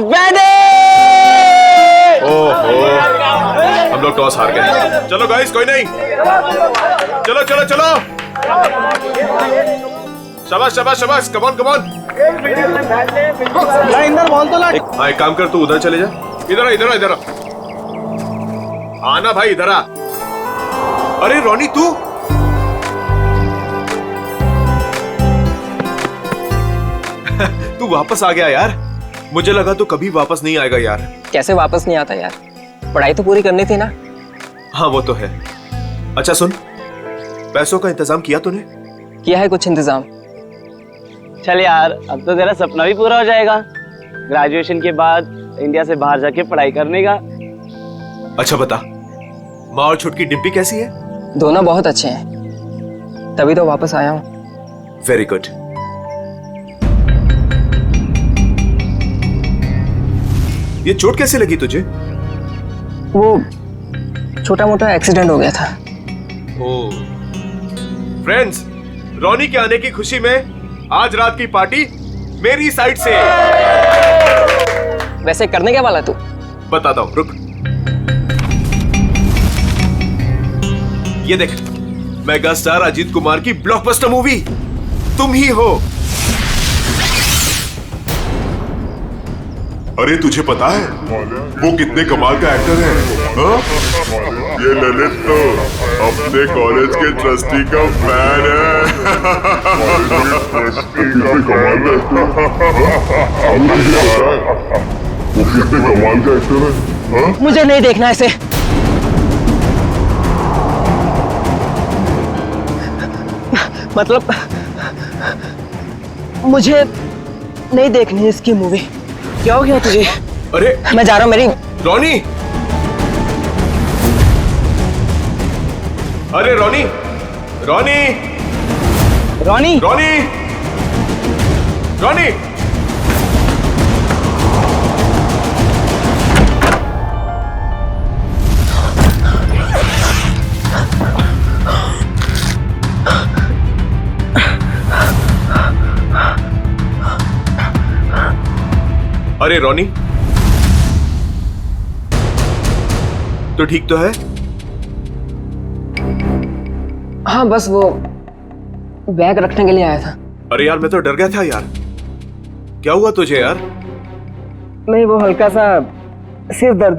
ओहो, हम लोग टॉस हार गए। चलो गाइस, कोई नहीं, चलो चलो चलो, शाबाश शाबाश शाबाश, कम ऑन कम ऑन। हाँ, एक काम कर, तू उधर चले जा। इधर आ, इधर आ, इधर आ। आना भाई, इधर आ। अरे रोनी, तू तू वापस आ गया यार। मुझे लगा तू कभी वापस नहीं आएगा यार। कैसे वापस नहीं आता यार, पढ़ाई तो पूरी करनी थी ना। हाँ वो तो है। अच्छा सुन, पैसों का इंतजाम किया तूने? किया है कुछ इंतजाम। चल यार, अब तो तेरा सपना भी पूरा हो जाएगा, ग्रेजुएशन के बाद इंडिया से बाहर जाके पढ़ाई करने का। अच्छा बता, माँ और छुटकी डिम्पी कैसी है? दोनों बहुत अच्छे हैं, तभी तो वापस आया हूँ। Very good. ये चोट कैसे लगी तुझे? वो छोटा मोटा एक्सीडेंट हो गया था। ओह। फ्रेंड्स, रोनी के आने की खुशी में आज रात की पार्टी मेरी साइड से। वैसे करने क्या वाला तू? बताता हूं, रुक। ये देख, मेगा स्टार अजीत कुमार की ब्लॉकबस्टर मूवी तुम ही हो। अरे तुझे पता है वो कितने कमाल का एक्टर है? हाँ? ये ललित तो अपने कॉलेज के ट्रस्टी का फैन है। वो कितने कमाल का एक्टर है? मुझे नहीं देखना ऐसे। मतलब मुझे नहीं देखनी इसकी मूवी। क्या हो गया तुझे? अरे मैं जा रहा हूँ। मेरी रोनी, अरे रोनी, रोनी, रोनी, रोनी, रोनी। अरे रोनी, तो ठीक तो है? हाँ, बस वो बैग रखने के लिए आया था। अरे यार, मैं तो डर गया था यार। क्या हुआ तुझे यार? नहीं, वो हल्का सा सिर दर्द।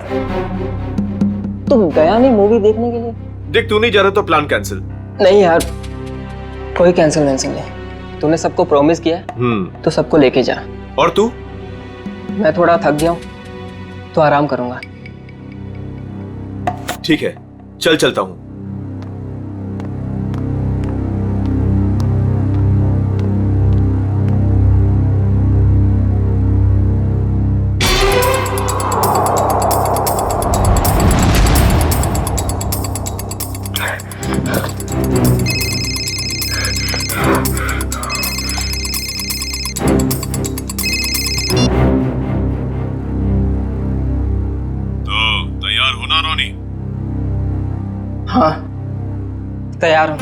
तुम गया नहीं मूवी देखने के लिए? देख, तू नहीं जा रहा तो प्लान कैंसिल। नहीं यार, कोई कैंसिल नहीं। तूने सबको प्रॉमिस किया है तो सबको लेके जा। और तू? मैं थोड़ा थक गया हूँ तो आराम करूंगा। ठीक है, चल चलता हूं। हाँ, तैयार हूँ।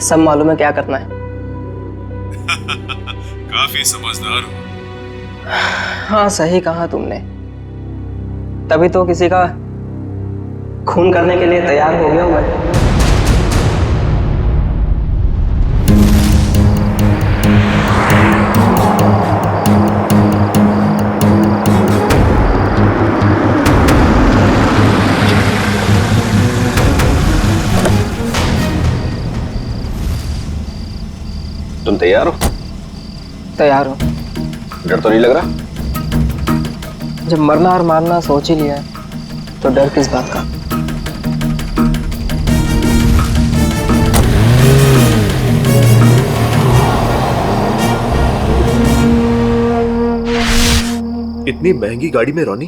सब मालूम है क्या करना है। काफी समझदार हो। हाँ, सही कहा तुमने। तभी तो किसी का खून करने के लिए तैयार हो गया हूँ मैं। तुम तैयार हो? तैयार हूँ। डर तो नहीं लग रहा? जब मरना और मारना सोच ही लिया है तो डर किस बात का? इतनी महंगी गाड़ी में रोनी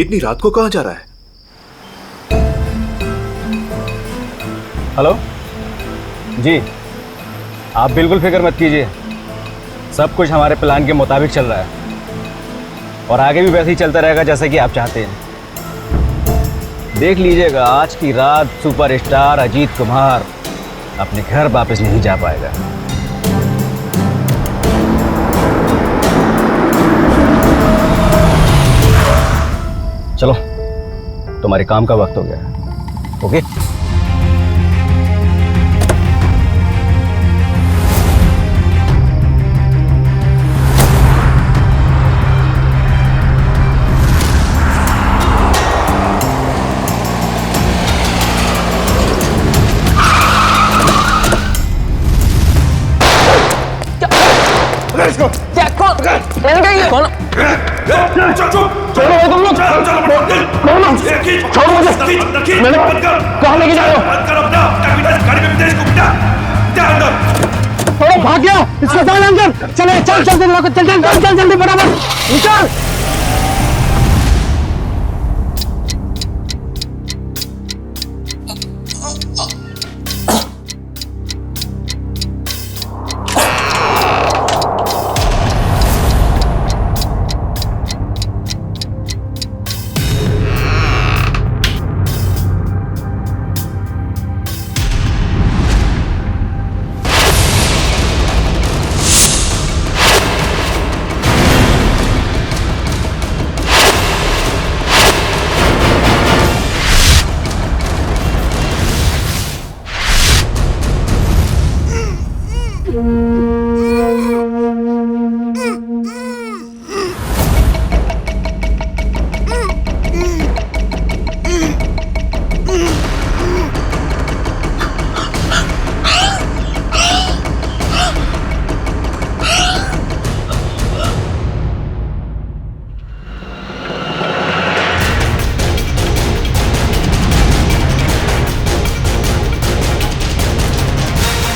इतनी रात को कहां जा रहा है? हेलो जी, आप बिल्कुल फिक्र मत कीजिए, सब कुछ हमारे प्लान के मुताबिक चल रहा है और आगे भी वैसे ही चलता रहेगा जैसे कि आप चाहते हैं। देख लीजिएगा, आज की रात सुपरस्टार अजीत कुमार अपने घर वापस नहीं जा पाएगा। चलो, तुम्हारे काम का वक्त हो गया है। ओके? भाग गया, इसको डाल अंदर। चले, चल चल चल चल चल चल जल्दी फटाफट निकल।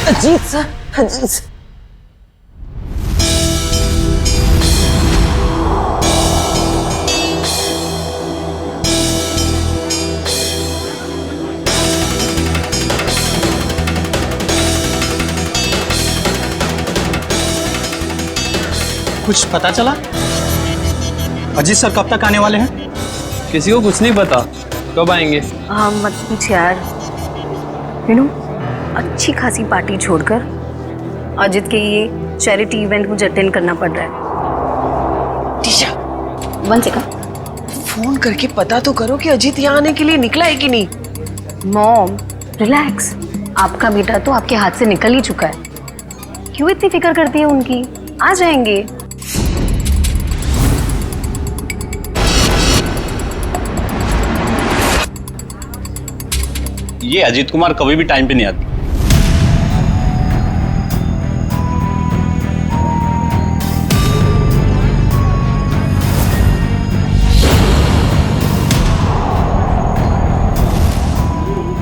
Ajit sir, Ajit sir. कुछ पता चला? अजीत सर कब तक आने वाले हैं? किसी को कुछ नहीं पता कब आएंगे। हाँ मत पूछ यार। अच्छी खासी पार्टी छोड़कर अजित के ये चैरिटी इवेंट मुझे अटेंड करना पड़ रहा है। टीशा, 1 सेकंड, फोन करके पता तो करो कि अजीत यहाँ आने के लिए निकला है कि नहीं। मॉम रिलैक्स, आपका बेटा तो आपके हाथ से निकल ही चुका है, क्यों इतनी फिक्र करती है उनकी? आ जाएंगे। ये अजीत कुमार कभी भी टाइम पे नहीं आती।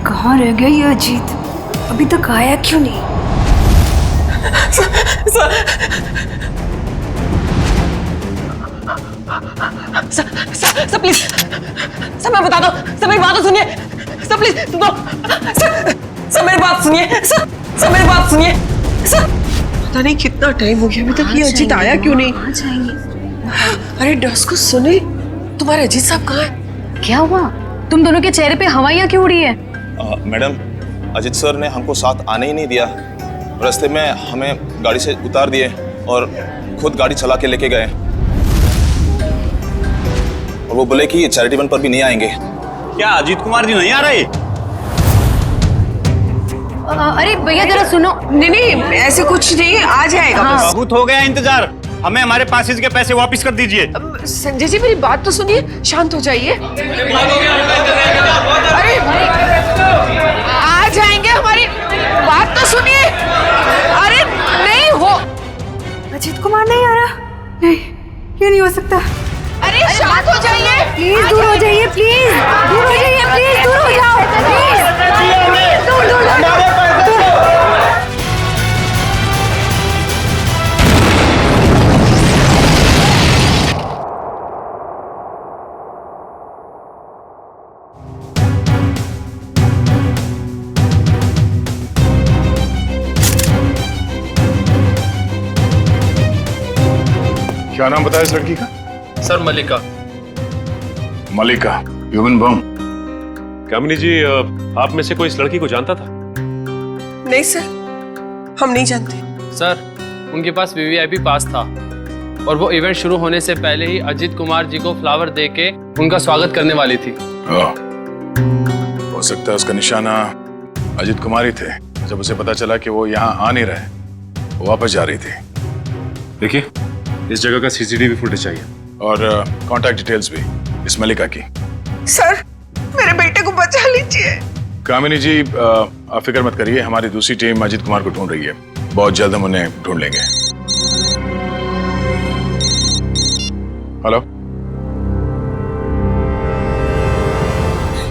कहाँ रह गया ये अजीत? अभी तक आया क्यों नहीं? सर प्लीज, सर मैं बता दो, सर मेरी बात तो सुनिए, सर प्लीज दो, सर मेरी बात सुनिए, सर मेरी बात सुनिए, सर। पता नहीं कितना टाइम हो गया अभी तक ये अजीत आया क्यों नहीं? आ जाएंगे। अरे डस को सुने, तुम्हारे अजीत साहब कहाँ है? क्या हुआ? तुम दोनों के चेहरे पे हवाइयाँ क्यों उड़ी है? मैडम, अजीत सर ने हमको साथ आने ही नहीं दिया। रास्ते में हमें गाड़ी से उतार दिए और खुद गाड़ी चला के लेके गए, और वो बोले कि चैरिटी इवेंट पर भी नहीं आएंगे। क्या अजीत कुमार जी नहीं आ रहे? अरे भैया जरा सुनो। नहीं ऐसे कुछ नहीं, आ जाएगा बस। बहुत हो गया इंतजार, हमें हमारे पासेज के पैसे वापस कर दीजिए। संजय जी मेरी बात तो सुनिए, शांत हो जाइए। अरे आ जाएंगे, हमारी बात तो सुनिए। अरे नहीं हो, अजीत कुमार नहीं आ रहा? नहीं, ये नहीं हो सकता। अरे शांत हो जाइए, प्लीज दूर हो जाइए, प्लीज दूर हो जाइए, प्लीज दूर हो जाओ, प्लीज दूर दूर क्या नाम बताया इस लड़की का? सर मलिका। मलिका, ह्यूमन बम। कामिनी जी, आप में से कोई इस लड़की को जानता था? नहीं सर, हम नहीं जानते। सर उनके पास वीवीआईपी पास था, और वो इवेंट शुरू होने से पहले ही अजीत कुमार जी को फ्लावर देके उनका स्वागत करने वाली थी। हो सकता है उसका निशाना अजीत कुमार ही थे। जब उसे पता चला कि वो यहाँ आ नहीं रहे, वो वापस जा रही थी। देखिए, इस जगह का सीसीटीवी फुटेज चाहिए और कांटेक्ट डिटेल्स भी इस मलिका की। सर, मेरे बेटे को बचा लीजिए। कामिनी जी, आप फिक्र मत करिए, हमारी दूसरी टीम अजीत कुमार को ढूंढ रही है। बहुत जल्द हम उन्हें ढूंढ लेंगे। हेलो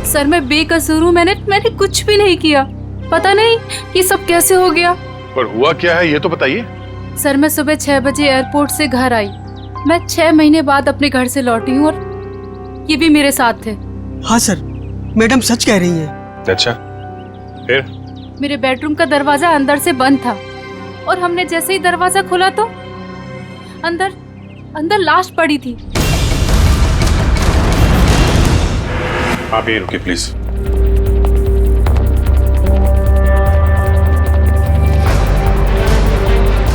सर, मैं बेकसूर हूँ। मैंने कुछ भी नहीं किया। पता नहीं ये सब कैसे हो गया। पर हुआ क्या है ये तो बताइए। सर, मैं सुबह 6 बजे एयरपोर्ट से घर आई। मैं 6 महीने बाद अपने घर से लौटी हूँ और ये भी मेरे साथ थे। हाँ सर, मैडम सच कह रही हैं। अच्छा, फिर? मेरे बेडरूम का दरवाजा अंदर से बंद था और हमने जैसे ही दरवाजा खोला तो अंदर लाश पड़ी थी। आप यहीं रुकिए प्लीज।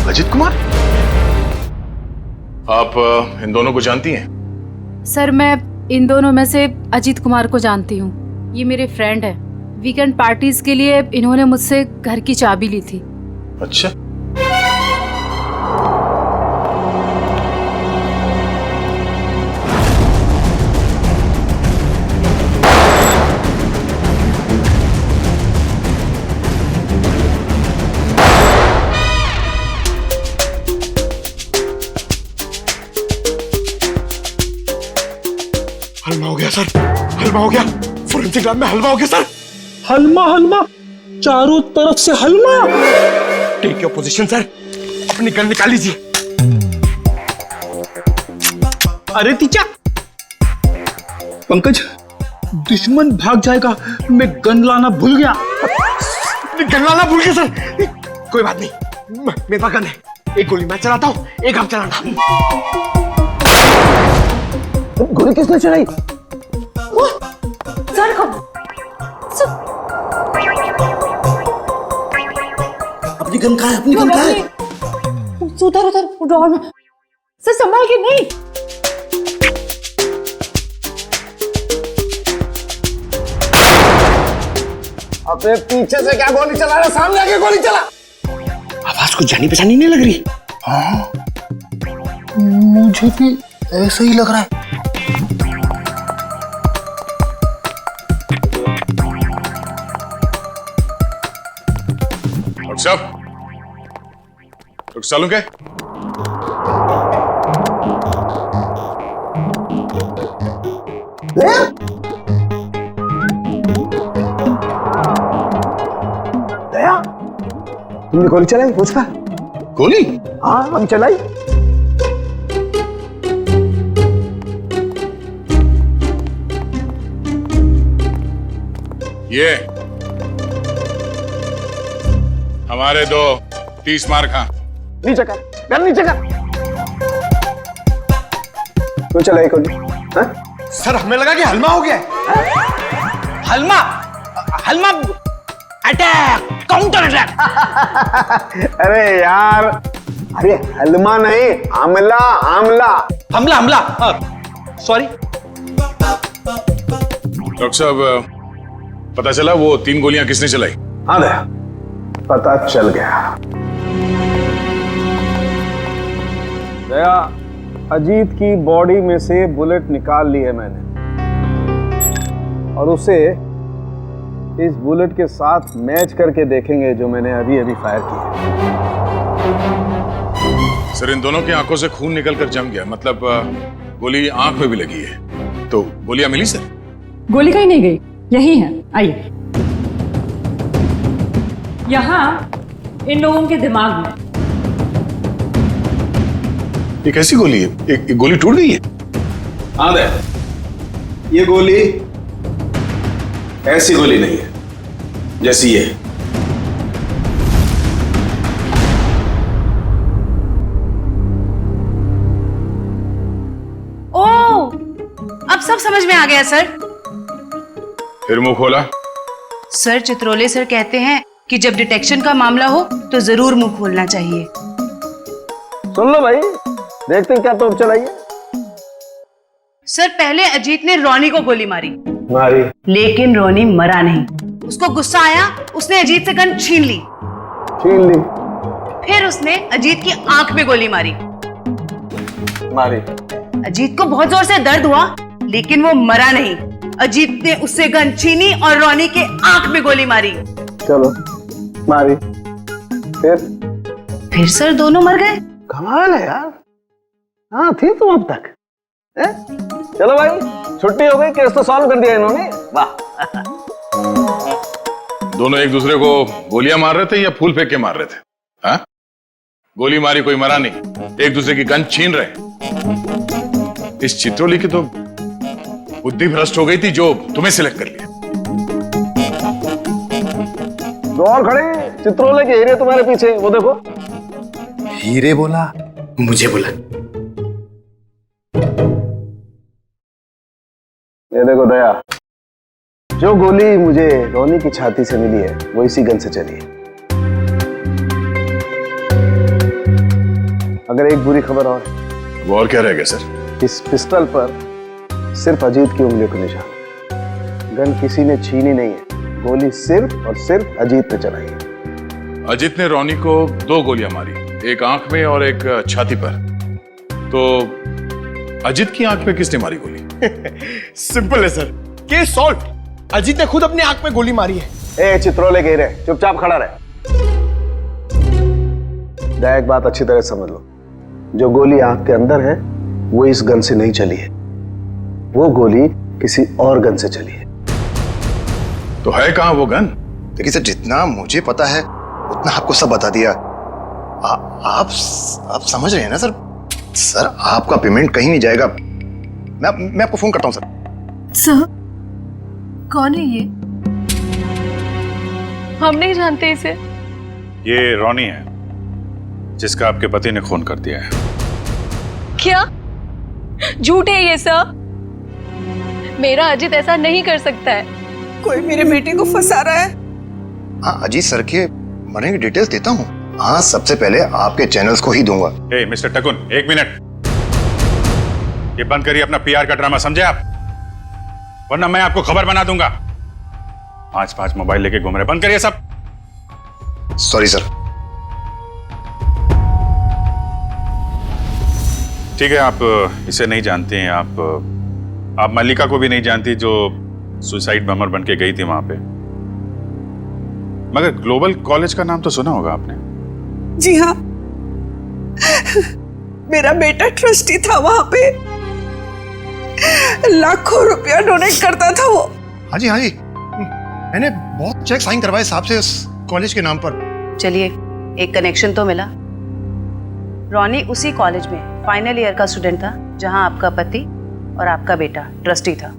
अजीत कुमार, आप इन दोनों को जानती हैं? सर, मैं इन दोनों में से अजीत कुमार को जानती हूँ। ये मेरे फ्रेंड है। वीकेंड पार्टीज के लिए इन्होंने मुझसे घर की चाबी ली थी। अच्छा, हलवा हो गया सर, हलवा हो गया। फोरेंसिक लैब में हलवा हो गया सर। हलवा चारों तरफ से हलवा। टेक योर पोजीशन सर, अपनी गन निकाल लीजिए। अरे तीचा, पंकज, दुश्मन भाग जाएगा। मैं गन लाना भूल गया। गन लाना भूल गया सर। कोई बात नहीं, मेरे पास गन है। एक गोली मैं चलाता हूँ, एक आप चलाना। गोली किसने चलाई? सर को अपनी गन कहाँ है? अपनी गन कहाँ है? उधर ड्रॉअर में। सर, संभाल के। नहीं, अपने पीछे से क्या गोली चला रहा? सामने आके गोली चला। आवाज कुछ जानी पहचानी नहीं लग रही। हाँ, मुझे भी ऐसा ही लग रहा है। डॉक्टर साहब क्या? दया, तुमने गोली चलाई मुझ पर? गोली? हाँ, हम चलाई। ये हमारे दो 30 मार खा। नीचे कर, गन नीचे कर। क्यों चलाई गोली? सर, हमें लगा कि हलवा हो गया। हलमा अटैक, काउंटर अटैक। अरे यार, अरे हलमा नहीं, हमला। सॉरी डॉक्टर साहब, पता चला वो 3 गोलियां किसने चलाई? हाँ दया, पता चल गया। दया, अजीत की बॉडी में से बुलेट निकाल ली है मैंने और उसे इस बुलेट के साथ मैच करके देखेंगे जो मैंने अभी अभी फायर की है। सर, इन दोनों की आंखों से खून निकलकर जम गया। मतलब गोली आंख में भी लगी है। तो गोलियां मिली सर? गोली कहीं नहीं गई, यही है। आइए, यहाँ इन लोगों के दिमाग में। ये कैसी गोली है? एक गोली टूट गई है। हाँ दे, ये गोली ऐसी गोली नहीं है जैसी ये। ओह, अब सब समझ में आ गया सर। फिर मुंह खोला। सर, चित्रोले सर कहते हैं कि जब डिटेक्शन का मामला हो तो जरूर मुंह खोलना चाहिए। सुन लो भाई, देखते हैं क्या तोप चलाइए। सर पहले अजीत ने रोनी को गोली मारी, लेकिन रोनी मरा नहीं। उसको गुस्सा आया, उसने अजीत से गन छीन ली। फिर उसने अजीत की आंख में गोली मारी। अजीत को बहुत जोर से दर्द हुआ, लेकिन वो मरा नहीं। अजीत ने उससे गन छीनी और रोनी के आंख में गोली मारी। चलो मारी। फिर सर दोनों मर गए। कमाल है यार। हाँ थी तुम अब तक। चलो भाई छुट्टी हो गई, केस तो सॉल्व कर दिया इन्होंने। वाह। दोनों एक दूसरे को गोलियां मार रहे थे या फूल फेंक के मार रहे थे? हाँ? गोली मारी, कोई मरा नहीं, एक दूसरे की गन छीन रहे। इस चित्रोली की तो बुद्धि भ्रष्ट हो गई थी जो तुम्हें सिलेक्ट कर लिया। दो और खड़े, चित्रोले के हीरे तुम्हारे पीछे, वो देखो। हीरे बोला, मुझे बोला। ये देखो दया, जो गोली मुझे रोनी की छाती से मिली है वो इसी गन से चली है। अगर एक बुरी खबर और, वो और क्या रह गया सर? इस पिस्टल पर सिर्फ अजीत की उंगलियों का निशान। गन किसी ने छीनी नहीं है, गोली सिर्फ और सिर्फ अजीत ने चलाई है। अजीत ने रोनी को 2 गोलियां मारी, एक आंख में और एक छाती पर। तो अजीत की आंख में किसने मारी गोली? सिंपल है सर, केस सॉल्व। अजीत ने खुद अपनी आंख में गोली मारी है। ए चित्रोले के हीरे, चुपचाप खड़ा रहे। दया एक बात अच्छी तरह समझ लो, जो गोली आंख के अंदर है वो इस गन से नहीं चली है, वो गोली किसी और गन से चली है। तो है कहां वो गन? देखिए सर, जितना मुझे पता है उतना आपको सब बता दिया। आप समझ रहे हैं ना सर? सर आपका पेमेंट कहीं नहीं जाएगा। मैं आपको फोन करता हूं सर। सर कौन है ये? हम नहीं जानते इसे। ये रोनी है जिसका आपके पति ने खून कर दिया है। क्या झूठ है ये सब? मेरा अजीत ऐसा नहीं कर सकता है। कोई मेरे बेटे को फंसा रहा है। हाँ अजीत सर के मरने की डिटेल्स देता हूँ। हाँ सबसे पहले आपके चैनल्स को ही दूंगा। ए मिस्टर टकुन, 1 मिनट, ये बंद करिए अपना पीआर का ड्रामा, समझे आप? वरना मैं आपको खबर बना दूंगा। 5 मोबाइल लेके घूम रहे, बंद करिए सब। Sorry sir. ठीक है, आप इसे नहीं जानते हैं, आप मल्लिका को भी नहीं जानती जो सुसाइड बमर बन के गई थी वहां पे। मगर ग्लोबल कॉलेज का नाम तो सुना होगा आपने। जी हाँ, मेरा बेटा ट्रस्टी था वहां पे, लाखों रुपया डोनेट करता था वो। हाँ जी, मैंने बहुत चेक साइन करवाए साहब से उस कॉलेज के नाम पर। चलिए एक कनेक्शन तो मिला। रोनी उसी कॉलेज में फाइनल ईयर का स्टूडेंट था जहां आपका पति और आपका बेटा ट्रस्टी था।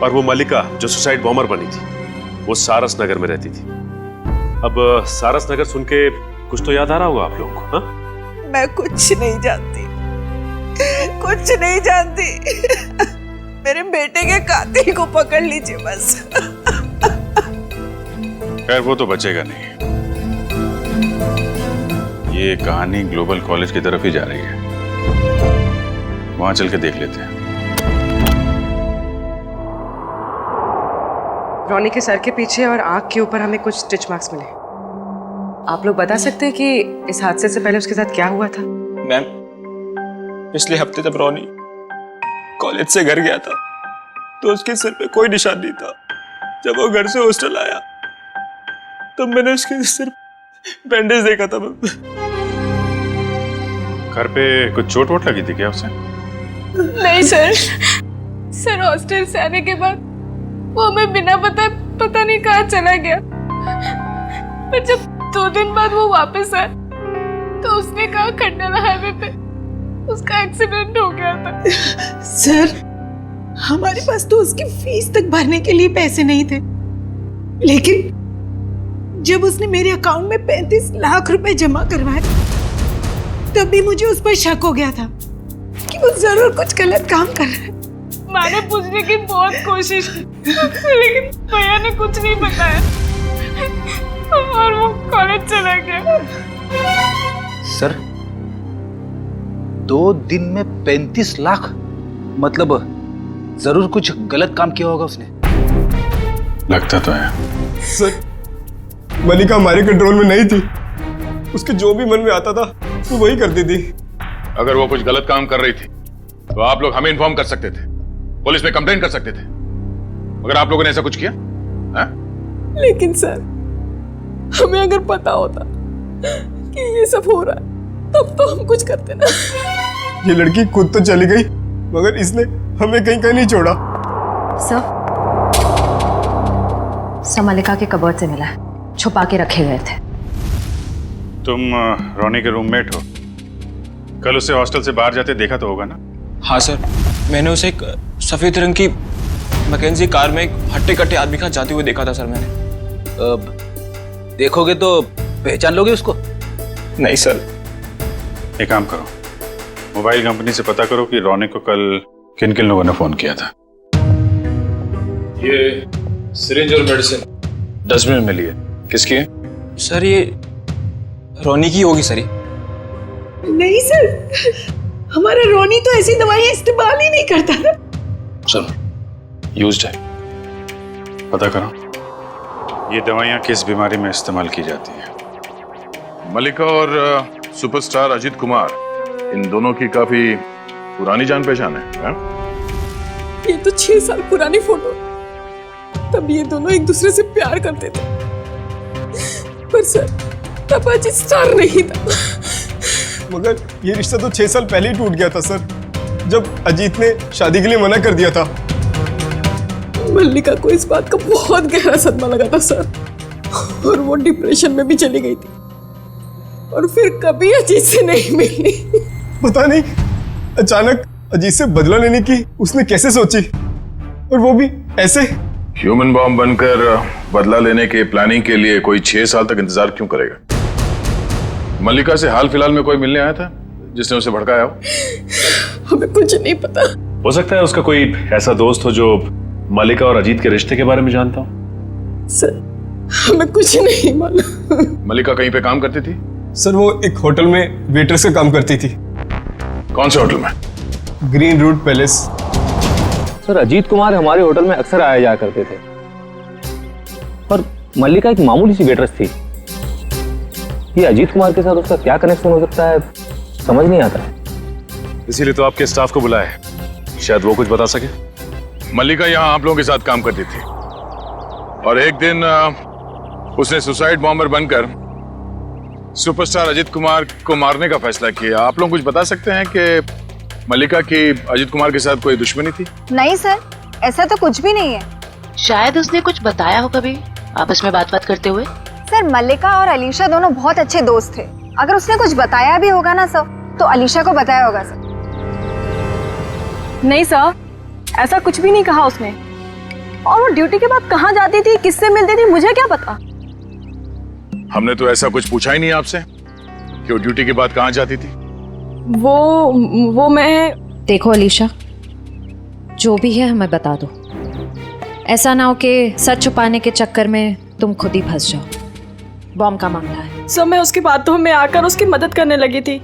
और वो मल्लिका जो सुसाइड बॉम्बर बनी थी वो सारस नगर में रहती थी। अब सारस नगर सुन के कुछ तो याद आ रहा होगा आप लोगों को? हाँ? मैं कुछ नहीं जानती, कुछ नहीं जानती। मेरे बेटे के कातिल को पकड़ लीजिए बस। खैर वो तो बचेगा नहीं। ये कहानी ग्लोबल कॉलेज की तरफ ही जा रही है, वहां चल के देख लेते हैं। रोनी के सर के पीछे और आंख के ऊपर हमें कुछ स्टिच मार्क्स मिले। आप लोग बता सकते हैं कि इस हादसे से पहले उसके साथ क्या हुआ था? मैम, पिछले हफ्ते जब रोनी कॉलेज से घर गया था तो उसके सिर पे कोई निशान नहीं था। जब वो घर से हॉस्टल आया तब मैंने उसके सिर बैंडेज देखा था। घर पे कुछ चोट वोट लगी थी क्या उसे? नहीं सर हॉस्टल से आने के बाद वो हमें बिना पता नहीं कहाँ चला गया। पर जब 2 दिन बाद वो वापस आया तो उसने कहा खंडाला हाईवे पे उसका एक्सीडेंट हो गया था। सर हमारे पास तो उसकी फीस तक भरने के लिए पैसे नहीं थे, लेकिन जब उसने मेरे अकाउंट में 35 लाख रुपए जमा करवाए तब भी मुझे उस पर शक हो गया था कि वो जरूर कुछ गलत काम कर रहा है। मैंने पूछने की बहुत कोशिश की लेकिन भैया ने कुछ नहीं बताया और वो कॉलेज चला गया। सर 2 दिन में 35 लाख? मतलब जरूर कुछ गलत काम किया होगा उसने। लगता तो है। सर, मलिका हमारे कंट्रोल में नहीं थी। उसके जो भी मन में आता था वो वही करती थी। अगर वो कुछ गलत काम कर रही थी तो आप लोग हमें इन्फॉर्म कर सकते थे, पुलिस में कंप्लेंट कर सकते थे। अगर आप लोगों ने ऐसा कुछ किया है? लेकिन सर, हमें अगर पता होता कि ये सब हो रहा है तब तो हम कुछ करते ना। ये लड़की खुद तो चली गई मगर इसने हमें कहीं कहीं नहीं छोड़ा। सर मलिका के कबर्ड से मिला है, छुपा के रखे गए थे। तुम रोनी के रूममेट हो, कल उसे हॉस्टल से बाहर जाते देखा तो होगा ना? हाँ सर, मैंने उसे एक सफेद रंग की मैकेंजी कार में एक हट्टे कट्टे आदमी के साथ जाते हुए देखा था सर मैंने। देखोगे तो पहचान लोगे उसको? नहीं सर। एक काम करो, मोबाइल कंपनी से पता करो कि रोनी को कल किन किन लोगों ने फोन किया था। ये सिरिंज और मेडिसिन डस्टबिन में लिए, किसकी है? सर ये रोनी की होगी सर। नहीं सर, हमारा रोनी तो ऐसी दवाइयां इस्तेमाल ही नहीं करता था। चलो, यूज्ड है, पता करो ये दवाइयां किस बीमारी में इस्तेमाल की जाती है। मलिका और सुपरस्टार अजीत कुमार, इन दोनों की काफी पुरानी जान पहचान है? ये तो 6 साल पुरानी फोटो, तब ये दोनों एक दूसरे से प्यार करते थे। पर सर, तब अजीत स्टार नहीं था। मगर ये रिश्ता तो 6 साल पहले ही टूट गया था सर, जब अजीत ने शादी के लिए मना कर दिया था। मल्लिका को इस बात का बहुत गहरा सदमा लगा था सर, और वो डिप्रेशन में भी चली गई थी और फिर कभी अजीत से नहीं मिली। पता नहीं अचानक अजीत से बदला लेने की उसने कैसे सोची, और वो भी ऐसे। ह्यूमन बॉम्ब बनकर बदला लेने के प्लानिंग के लिए कोई 6 साल तक इंतजार क्यों करेगा? मल्लिका से हाल फिलहाल में कोई मिलने आया था जिसने उसे भड़काया हो? हमें कुछ नहीं पता। हो सकता है उसका कोई ऐसा दोस्त हो जो मल्लिका और अजीत के रिश्ते के बारे में जानता हो। सर, हमें कुछ नहीं मालूम। मल्लिका कहीं पे काम करती थी? सर, वो एक होटल में वेटर्स का काम करती थी। कौन से होटल में? Green Route Palace. Sir, Ajit Kumar हमारे होटल में अक्सर आया जाया करते थे, और मल्लिका एक मामूली सी वेटरेस थी। ये अजीत कुमार के साथ उसका क्या कनेक्शन हो सकता है, समझ नहीं आता है। इसीलिए तो आपके स्टाफ को बुलाया है, शायद वो कुछ बता सके। मल्लिका यहाँ आप लोगों के साथ काम करती थी और एक दिन उसने सुसाइड बॉम्बर बनकर सुपरस्टार अजीत कुमार को मारने का फैसला किया। आप लोग कुछ बता सकते हैं कि मल्लिका की अजीत कुमार के साथ कोई दुश्मनी थी? नहीं सर, ऐसा तो कुछ भी नहीं है। शायद उसने कुछ बताया हो कभी आपस में बात करते हुए। सर, मल्लिका और अलीशा दोनों बहुत अच्छे दोस्त थे। अगर उसने कुछ बताया भी होगा ना सर, तो अलीशा को बताया होगा सर। नहीं सर, ऐसा कुछ भी नहीं कहा उसने। और वो ड्यूटी के बाद कहाँ जाती थी, किससे मिलती थी, मुझे क्या पता। हमने तो ऐसा कुछ पूछा ही नहीं आपसे कि वो ड्यूटी के बाद कहाँ जाती थी। वो मैं। देखो अलीशा, जो भी है हमें बता दो। ऐसा ना हो कि सच छुपाने के चक्कर में तुम खुद ही फंस जाओ। बॉम्ब का मामला है। सर, मैं उसकी बातों में आकर उसकी मदद करने लगी थी।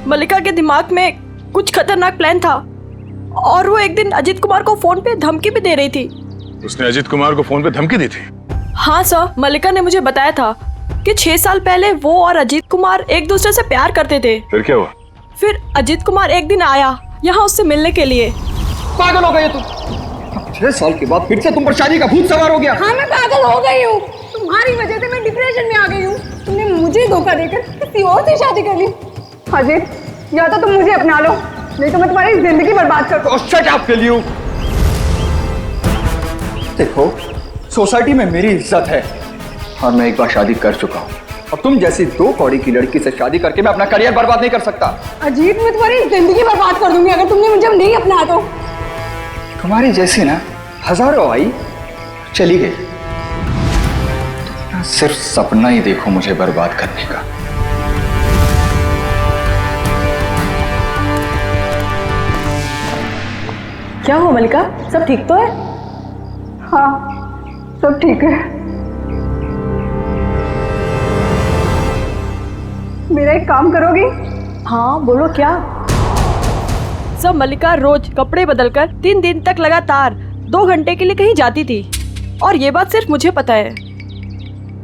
मल्लिका के दिमाग में कुछ खतरनाक प्लान था, और वो एक दिन अजीत कुमार को फोन पे धमकी भी दे रही थी। उसने अजीत कुमार को फोन पे धमकी दी थी? हाँ सर, मल्लिका ने मुझे बताया था कि 6 साल पहले वो और अजीत कुमार एक दूसरे से प्यार करते थे। फिर क्या हुआ? फिर अजीत कुमार एक दिन आया यहाँ उससे मिलने के लिए। पागल हो गए तुम? 6 साल के बाद फिर से तुम पर शादी का भूत सवार हो गया। हाँ, मैं पागल हो गई हूँ। तुम्हारी वजह से मैं डिप्रेशन में आ गई हूँ। तुमने मुझे धोखा देकर किसी और से शादी कर ली। अजीत, या तो तुम मुझे अपना लो, नहीं तो मैं तुम्हारी जिंदगी बर्बाद कर दूँ। Shut up will you. देखो, सोसाइटी में मेरी इज्जत है और मैं एक बार शादी कर चुका हूँ। अब तुम जैसी 2 कौड़ी की लड़की से शादी करके मैं अपना करियर बर्बाद नहीं कर सकता। अजीत, मैं तुम्हारी जिंदगी बर्बाद कर दूंगी अगर तुमने मुझे नहीं अपना तो। तुम्हारी जैसी ना हजारों आई, चली गई। तुम सिर्फ सपना ही देखो मुझे बर्बाद करने का। क्या हो मल्लिका, सब ठीक तो है? हाँ, सब ठीक है। मेरा एक काम करोगी? हाँ बोलो क्या? सब मल्लिका रोज कपड़े बदलकर 3 दिन तक लगातार 2 घंटे के लिए कहीं जाती थी और ये बात सिर्फ मुझे पता है।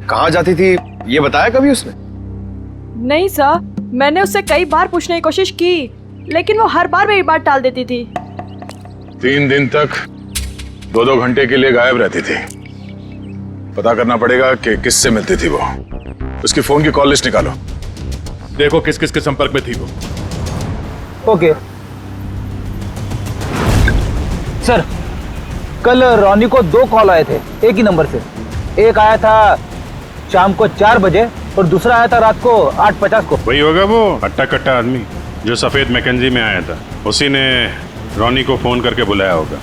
कहाँ जाती थी ये बताया कभी उसने? नहीं सर, मैंने उससे कई बार पूछने की कोशिश की लेकिन वो हर बार मेरी बात टाल देती थी। 3 दिन तक 2-2 घंटे के लिए गायब रहती थी। पता करना पड़ेगा कि किससे मिलती थी वो। उसकी फोन की कॉल लिस्ट निकालो, देखो किस किस के संपर्क में थी वो। ओके सर, कल रॉनी को 2 कॉल आए थे एक ही नंबर से। एक आया था शाम को 4 बजे और दूसरा आया था रात को 8:50 को। वही होगा वो हट्टा कट्टा आदमी जो सफेद मैकेंजी में आया था। उसी ने रॉनी को फोन करके बुलाया होगा।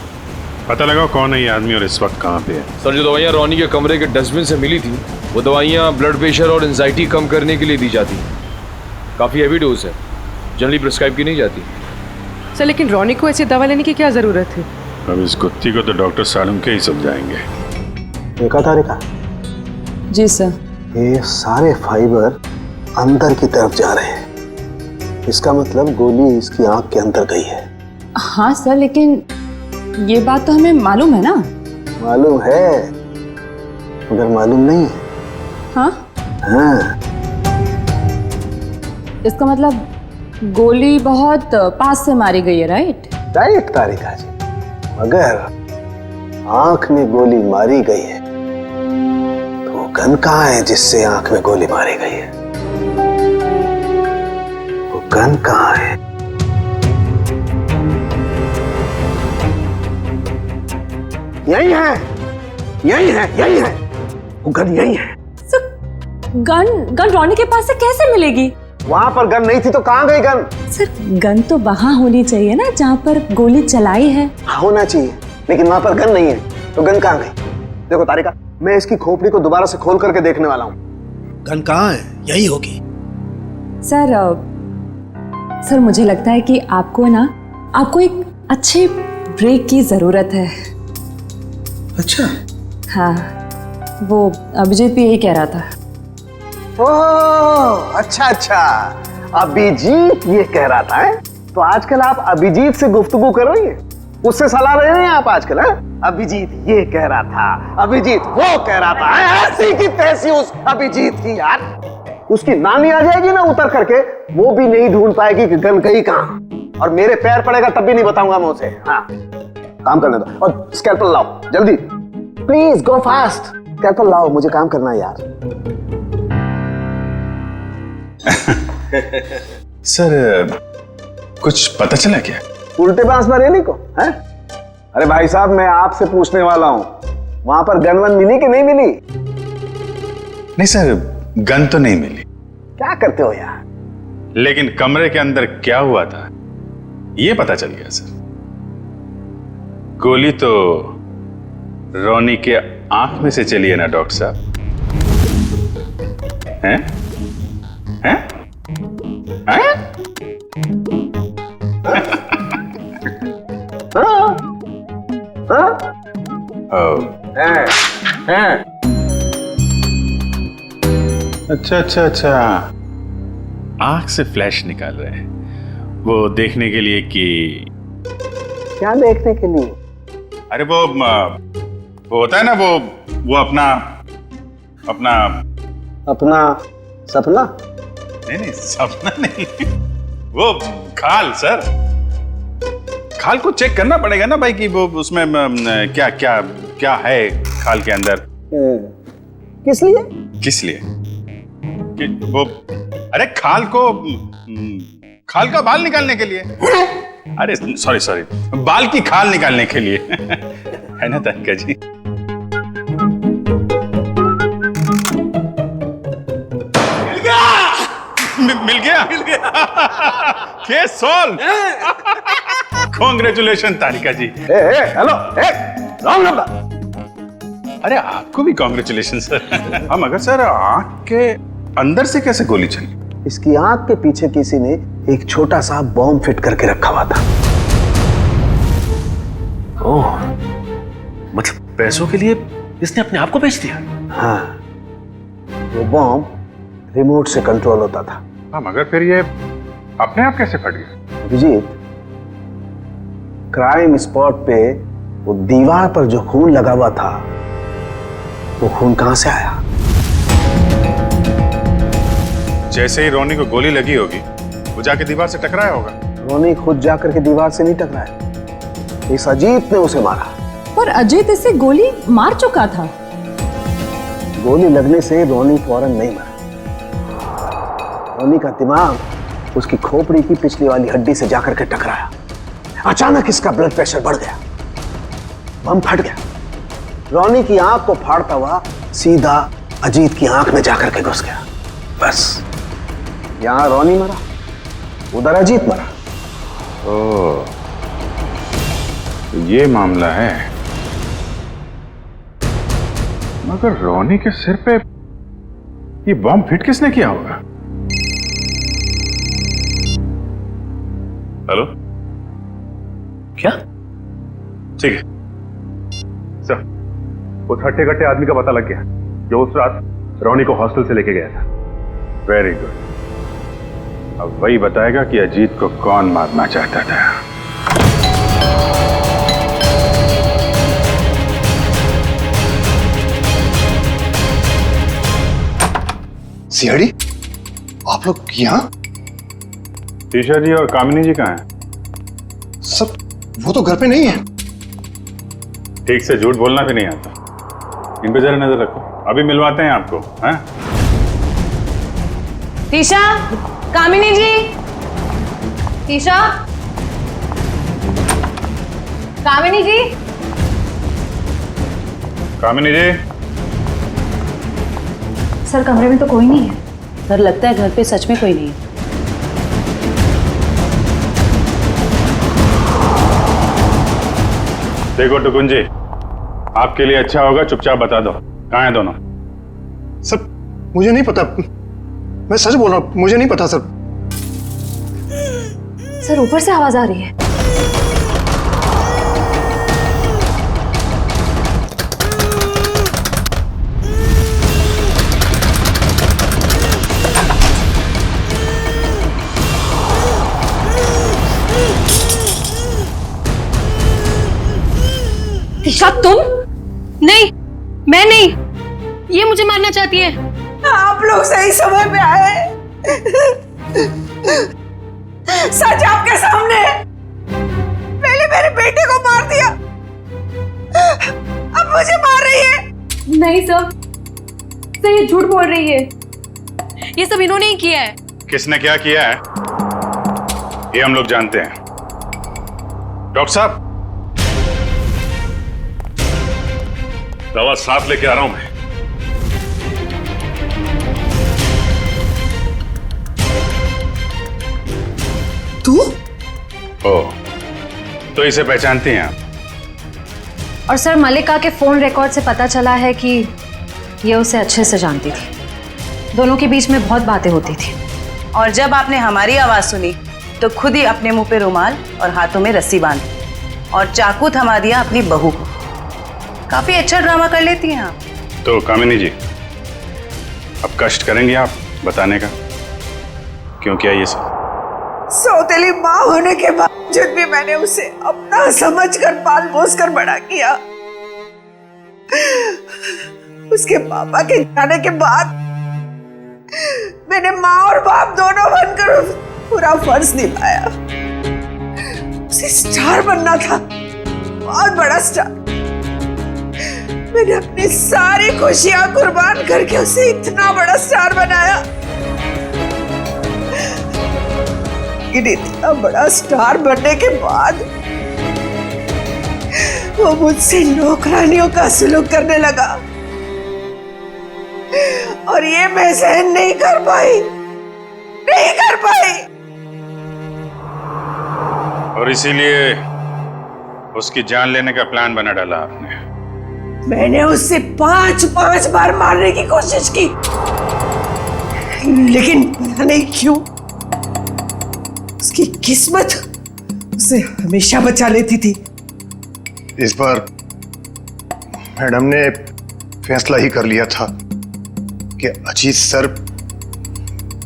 पता लगाओ कौन है ये आदमी और इस वक्त कहाँ पे है। सर, जो दवाइयाँ रॉनी के कमरे के डस्टबिन से मिली थी वो दवाइयाँ ब्लड प्रेशर और एंजाइटी कम करने के लिए दी जाती हैं। काफ़ी हैवी डोज है, जनरली प्रिस्क्राइब की नहीं जाती। सर लेकिन रॉनी को ऐसी दवा लेने की क्या जरूरत है? अब इस कुत्ती को तो डॉक्टर सालम के ही समझाएंगे। देखा तारिका? जी सर। ये सारे फाइबर अंदर की तरफ जा रहे हैं। इसका मतलब गोली इसकी आंख के अंदर गई है। हाँ सर, लेकिन ये बात तो हमें मालूम है ना। मालूम है मगर मालूम नहीं है। हाँ हाँ, इसका मतलब गोली बहुत पास से मारी गई है, राइट? राइट तारिका जी, मगर आंख में गोली मारी गई है तो गन कहाँ है जिससे आंख में गोली मारी गई है? वो गन कहाँ है? यही है, यही है, यही है, वो गन यही है। गन रॉनी के पास से कैसे मिलेगी? वहां पर गन नहीं थी तो कहाँ गई गन? सर गन तो वहां होनी चाहिए ना जहाँ पर गोली चलाई है। होना चाहिए, लेकिन वहां पर गन नहीं है तो गन कहाँ गई? देखो तारिका, मैं इसकी खोपड़ी को दोबारा से खोल करके देखने वाला हूँ। गन कहाँ है? यही होगी। सर मुझे लगता है कि आपको एक अच्छे ब्रेक की जरूरत है। अच्छा? हाँ, वो अभिजीत भी यही कह रहा था। ओह अच्छा अच्छा, अभिजीत ये कह रहा था है? तो आजकल आप अभिजीत से गुफ्तगू कर रही हैं, उससे सलाह ले रहे हैं आप आजकल? है अभिजीत ये कह रहा था, अभिजीत वो कह रहा था, ऐसी की तैसी उस अभिजीत की यार। उसकी नानी आ जाएगी ना उतर करके, वो भी नहीं ढूंढ पाएगी कि गन गई कहां, और मेरे पैर पड़ेगा तब भी नहीं बताऊंगा मैं उसे। हाँ काम करने दो, और स्कैल्पल लाओ जल्दी, प्लीज गो फास्ट। स्कैल्पल लाओ, मुझे काम करना है यार। सर कुछ पता चला क्या? उल्टे बांस बरेली को है? अरे भाई साहब, मैं आपसे पूछने वाला हूं, वहां पर गन वन मिली कि नहीं मिली? नहीं सर, गन तो नहीं मिली। क्या करते हो यार? लेकिन कमरे के अंदर क्या हुआ था ये पता चल गया सर। गोली तो रोनी के आंख में से चली है ना डॉक्टर साहब? हैं? हैं? हैं? अच्छा अच्छा अच्छा, आंख से फ्लैश निकाल रहे हैं वो देखने के लिए कि क्या देखने के लिए? अरे वो होता है ना वो अपना सपना? नहीं सपना नहीं, वो खाल सर, खाल को चेक करना पड़ेगा ना भाई कि वो उसमें क्या क्या क्या है खाल के अंदर। किस लिए? किस लिए कि वो, अरे खाल का बाल निकालने के लिए। अरे सॉरी, बाल की खाल निकालने के लिए है ना तारिका जी? मिल गया case solve. Congratulation Tarika ji. Hello, wrong number. अरे आपको भी कांग्रेचुलेशन सर। हम अगर सर आंख के अंदर से कैसे गोली चली? इसकी आंख के पीछे किसी ने एक छोटा सा बॉम्ब फिट करके रखा हुआ था। ओह, मतलब पैसों के लिए इसने अपने आप को बेच दिया? हाँ, वो बॉम्ब रिमोट से कंट्रोल होता था। हाँ, मगर फिर ये अपने आप कैसे फट गया? अभिजीत, क्राइम स्पॉट पे वो दीवार पर जो खून लगा हुआ था, वो खून कहां से आया? जैसे ही रोनी को गोली लगी होगी, वो जाके दीवार से टकराया होगा। रोनी खुद जाकर के दीवार से नहीं टकराया, इस अजीत ने उसे मारा। पर अजीत इसे गोली मार चुका था। गोली लगने से रोनी फौरन नहीं मरा। रोनी का दिमाग उसकी खोपड़ी की पिछली वाली हड्डी से जाकर के टकराया। अचानक इसका ब्लड प्रेशर बढ़ गया, बम फट गया। रोनी की आंख को फाड़ता हुआ सीधा अजीत की आंख में जाकर के घुस गया। बस, यहां रोनी मरा, उधर अजीत मरा। ओह, ये मामला है। मगर रोनी के सिर पे ये बम फिट किसने किया होगा? हेलो, क्या? ठीक है सर, उस हट्टे कट्टे आदमी का पता लग गया जो उस रात रोनी को हॉस्टल से लेके गया था। Very good. अब वही बताएगा कि अजीत को कौन मारना चाहता था। सीआईडी, आप लोग यहाँ? टीशा जी और कामिनी जी कहाँ हैं? सब, वो तो घर पे नहीं है। ठीक से झूठ बोलना भी नहीं आता। इन पे जरा नजर रखो, अभी मिलवाते हैं आपको। हैं? टीशा, कामिनी जी, टीशा, कामिनी जी, कामिनी जी। सर कमरे में तो कोई नहीं है। सर लगता है घर पे सच में कोई नहीं है। देखो टुकुन जी, आपके लिए अच्छा होगा चुपचाप बता दो कहाँ हैं दोनों। सर मुझे नहीं पता, मैं सच बोल रहा हूँ, मुझे नहीं पता सर। सर ऊपर से आवाज आ रही है। टीशा, तुम? नहीं, मैं नहीं। ये मुझे मारना चाहती है। आप लोग सही समय पे आए। सच आपके सामने है। पहले मेरे बेटे को मार दिया, अब मुझे मार रही है। नहीं सर, सर ये झूठ बोल रही है। ये सब इन्होंने ही किया है। किसने क्या किया है ये हम लोग जानते हैं। डॉक्टर साहब, दवा साथ लेके आ रहा हूं मैं। तू? ओह, तो इसे पहचानती हैं आप? और सर मलिका के फोन रिकॉर्ड से पता चला है कि ये उसे अच्छे से जानती थी। दोनों के बीच में बहुत बातें होती थी। और जब आपने हमारी आवाज सुनी तो खुद ही अपने मुंह पे रुमाल और हाथों में रस्सी बांधी और चाकू थमा दिया अपनी बहू को। काफी अच्छा ड्रामा कर लेती हैं आप। तो कामिनी जी, अब कष्ट करेंगी आप बताने का क्यों किया ये सब? सौतेली माँ होने के बावजूद भी मैंने उसे अपना समझकर पाल पोस कर बड़ा किया। उसके पापा के जाने के बाद मैंने माँ और बाप दोनों बनकर पूरा फर्ज निभाया। उसे स्टार बनना था, बहुत बड़ा स्टार। मैंने अपनी सारी खुशियां कुर्बान करके उसे इतना बड़ा स्टार बनाया। लेकिन इतना बड़ा स्टार बनने के बाद वो मुझसे नौकरानियों का सलूक करने लगा और ये मैं सहन नहीं कर पाई, नहीं कर पाई। और इसीलिए उसकी जान लेने का प्लान बना डाला आपने। मैंने उससे 5 बार मारने की कोशिश की, लेकिन पता नहीं क्यों उसकी किस्मत उसे हमेशा बचा लेती थी। इस बार मैडम ने फैसला ही कर लिया था कि अजीत सर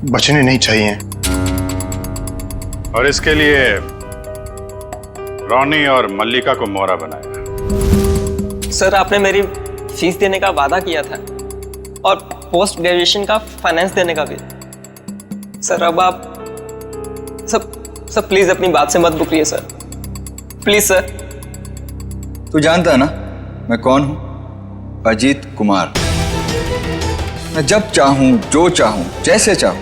बचने नहीं चाहिए। और इसके लिए रोनी और मल्लिका को मोहरा बनाया। सर आपने मेरी फीस देने का वादा किया था और पोस्ट ग्रेजुएशन का फाइनेंस देने का भी। सर अब आप सब प्लीज अपनी बात से मत मुकरिए सर, प्लीज सर। तू जानता है ना मैं कौन हूं? अजीत कुमार। मैं जब चाहूं, जो चाहूं, जैसे चाहूं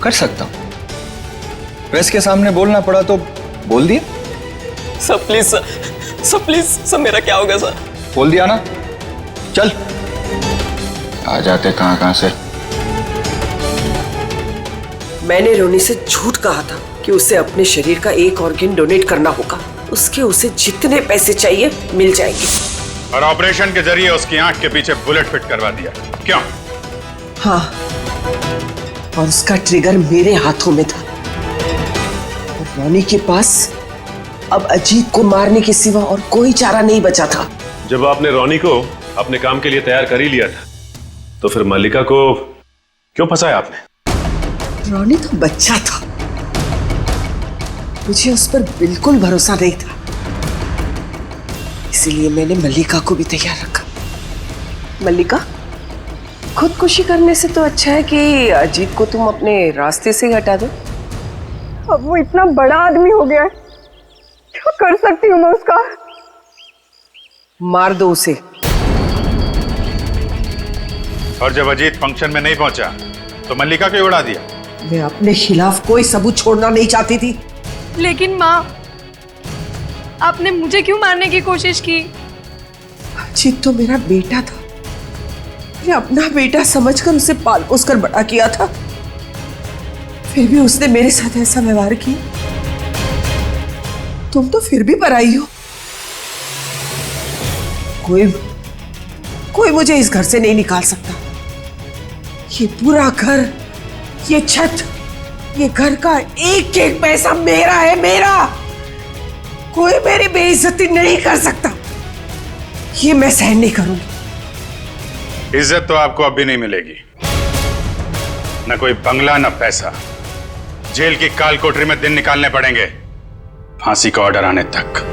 कर सकता हूं। प्रेस के सामने बोलना पड़ा तो बोल दिया। Sir please sir please sir, मेरा क्या होगा सर? बोल दिया ना, चल। आ जाते कहां से। मैंने रोनी से झूठ कहा था कि उसे अपने शरीर का एक ऑर्गन डोनेट करना होगा। उसके उसे जितने पैसे चाहिए मिल जाएंगे। और ऑपरेशन के जरिए उसकी आंख के पीछे बुलेट फिट करवा दिया। क्यों? हाँ, और उसका ट्रिगर मेरे हाथों में था। और रोनी के पास अब अजीत को मारने के सिवा और कोई चारा नहीं बचा था। जब आपने रोनी को अपने काम के लिए तैयार कर ही लिया था तो फिर मल्लिका को क्यों फंसाया आपने? रोनी तो बच्चा था, मुझे उस पर बिल्कुल भरोसा नहीं था, इसीलिए मैंने मल्लिका को भी तैयार रखा। मल्लिका, खुदकुशी करने से तो अच्छा है कि अजीत को तुम अपने रास्ते से हटा दो। अब वो इतना बड़ा आदमी हो गया है, क्या कर सकती हूँ मैं उसका? मार दो उसे। और जब अजीत फंक्शन में नहीं पहुंचा तो मल्लिका को उड़ा दिया। मैं अपने खिलाफ कोई सबूत छोड़ना नहीं चाहती थी। लेकिन माँ, आपने मुझे क्यों मारने की कोशिश की? अजीत तो मेरा बेटा था, मैंने अपना बेटा समझकर उसे पाल पोस कर बड़ा किया था, फिर भी उसने मेरे साथ ऐसा व्यवहार किया। तुम तो फिर भी पराई हो। कोई मुझे इस घर से नहीं निकाल सकता। ये पूरा घर, ये छत, ये घर का एक एक पैसा मेरा है, मेरा। कोई मेरी बेइज्जती नहीं कर सकता। ये मैं सहन नहीं करूंगी। इज्जत तो आपको अब भी नहीं मिलेगी। न कोई बंगला, न पैसा। जेल की काल कोठरी में दिन निकालने पड़ेंगे, फांसी का ऑर्डर आने तक।